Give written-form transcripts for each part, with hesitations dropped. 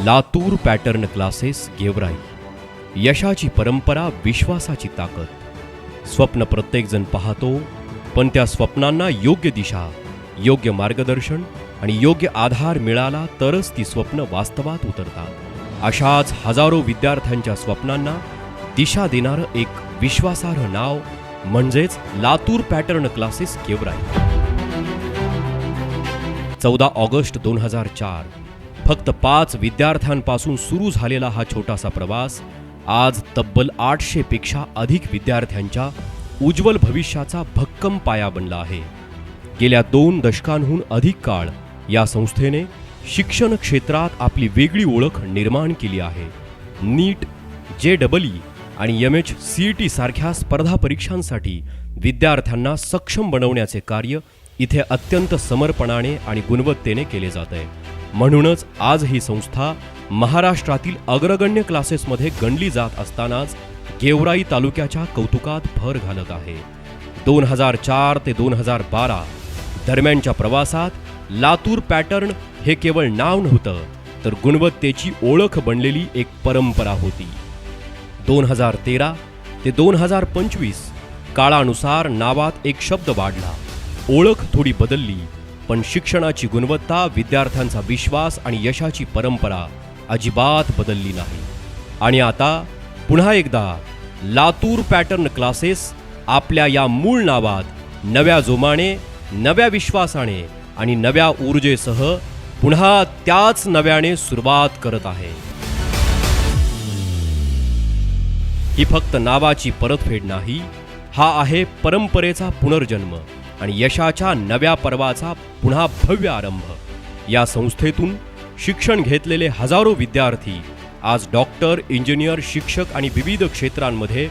Latur pattern classes Georai. यशाची परंपरा, विश्वासाची ताकद. स्वप्न प्रत्येकजण पाहतो, पण त्या स्वप्नांना योग्य दिशा, योग्य मार्गदर्शन आणि योग्य आधार मिळाला तरच ती स्वप्न वास्तवात उतरतात. अशाच हजारो विद्यार्थ्यांच्या स्वप्नांना दिशा देणारं एक विश्वासार्ह नाव म्हणजेच Latur pattern classes Gevrai. 14 August 2004 फक्त 5 विद्यार्थ्यांपासून सुरू झालेला हा छोटासा प्रवास आज तब्बल 800 पेक्षा अधिक विद्यार्थ्यांच्या उज्ज्वल भविष्याचा भक्कम पाया बनला आहे. गेल्या 2 दशकांहून अधिक काळ या संस्थेने शिक्षण क्षेत्रात आपली वेगळी ओळख निर्माण केली आहे. नीट, JEE आणि MHCET सारख्या स्पर्धा परीक्षांसाठी विद्यार्थ्यांना सक्षम बनवण्याचे कार्य इथे अत्यंत समर्पणाने आणि गुणवत्तेने केले जात आहे. म्हणूनच आज ही संस्था महाराष्ट्रातील अग्रगण्य क्लासेसमध्ये गणली जात असतानाच गेवराई तालुक्याच्या कौतुकात भर घालत आहे. 2004 ते 2012 दरम्यानच्या प्रवासात लातूर पॅटर्न हे केवळ नाव नव्हतं, तर गुणवत्तेची ओळख बनलेली एक परंपरा होती. 2013 ते 2025 काळानुसार नावात एक शब्द वाढला, ओळख थोडी बदलली, पण शिक्षणाची गुणवत्ता, विद्यार्थ्यांचा विश्वास आणि यशाची परंपरा अजिबात बदलली नाही. आणि आता पुन्हा एकदा लातूर पॅटर्न क्लासेस आपल्या या मूळ नावात नव्या जोमाने, नव्या विश्वासाने आणि नव्या ऊर्जेसह पुन्हा त्याच नव्याने सुरुवात करत आहे. ही फक्त नावाची परतफेड नाही, हा आहे परंपरेचा पुनर्जन्म आणि यशाच्या नव्या पर्वाचा पुन्हा भव्य आरंभ. या संस्थेतून शिक्षण घेतलेले हजारो विद्यार्थी आज डॉक्टर, इंजिनियर, शिक्षक आणि विविध क्षेत्रांमध्ये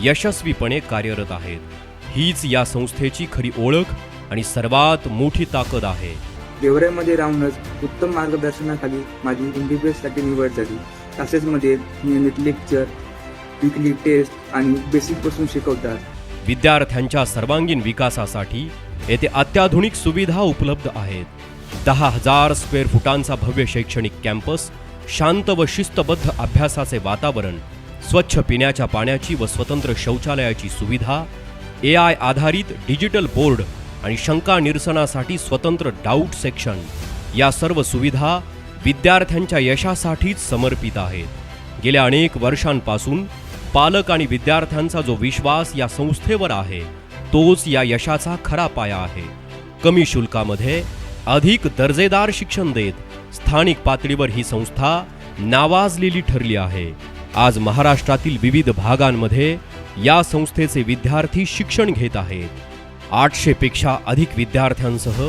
यशस्वीपणे कार्यरत आहेत. हीच या संस्थेची खरी ओळख आणि सर्वात मोठी ताकद आहे. गेवराईमध्ये राहूनच उत्तम मार्गदर्शनाखाली माझी MBBSसाठी निवड झाली. क्लासेसमध्ये नियमित लेक्चर, वीकली टेस्ट आणि बेसिकपासून शिकवतात. विद्यार्थ्यांच्या सर्वांगीण विकासासाठी येथे अत्याधुनिक सुविधा उपलब्ध आहेत. 10,000 स्क्वेअर फुटांचा भव्य शैक्षणिक कॅम्पस, शांत व शिस्तबद्ध अभ्यासाचे वातावरण, स्वच्छ पिण्याच्या पाण्याची व स्वतंत्र शौचालयाची सुविधा, AI आधारित डिजिटल बोर्ड आणि शंका निरसनासाठी स्वतंत्र डाऊट सेक्शन, या सर्व सुविधा विद्यार्थ्यांच्या यशासाठीच समर्पित आहेत. गेल्या अनेक वर्षांपासून पालक आणि विद्यार्थ्यांचा जो विश्वास या संस्थेवर आहे, तोच या यशाचा खरा पाया आहे. कमी शुल्कामध्ये अधिक दर्जेदार शिक्षण देत स्थानिक पातळीवर ही संस्था नावाजलेली ठरली आहे. आज महाराष्ट्रातील विविध भागांमध्ये या संस्थेचे विद्यार्थी शिक्षण घेत आहेत. 800 पेक्षा अधिक विद्यार्थ्यांसह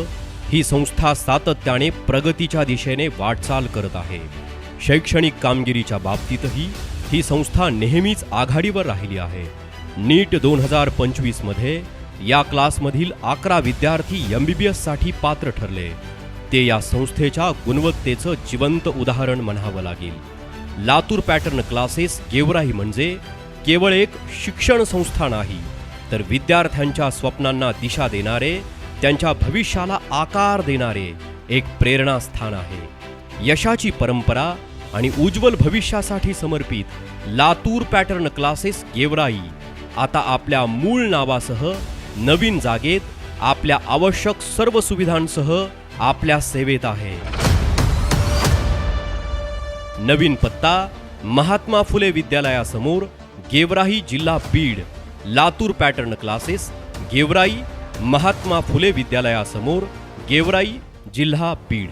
ही संस्था सातत्याने प्रगतीच्या दिशेने वाटचाल करत आहे. शैक्षणिक कामगिरीच्या बाबतीतही ही संस्था नेहमीच आघाडीवर राहिली आहे. नीट 2025 मध्ये या क्लासमधील 11 विद्यार्थी MBBS साठी पात्र ठरले. ते या संस्थेच्या गुणवत्तेचं जिवंत उदाहरण म्हणावं लागेल. लातूर पॅटर्न क्लासेस गेवराई म्हणजे केवळ एक शिक्षण संस्था नाही, तर विद्यार्थ्यांच्या स्वप्नांना दिशा देणारे, त्यांच्या भविष्याला आकार देणारे एक प्रेरणास्थान आहे. यशाची परंपरा आणि उज्ज्वल भविष्यासाठी समर्पित लातूर पॅटर्न क्लासेस गेवराई आता आपल्या मूळ नावासह नवीन जागेत आपल्या आवश्यक सर्व सुविधांसह आपल्या सेवेत आहे. नवीन पत्ता महात्मा फुले विद्यालयासमोर, गेवराई, जिल्हा बीड. लातूर पॅटर्न क्लासेस गेवराई, महात्मा फुले विद्यालयासमोर, गेवराई, जिल्हा बीड.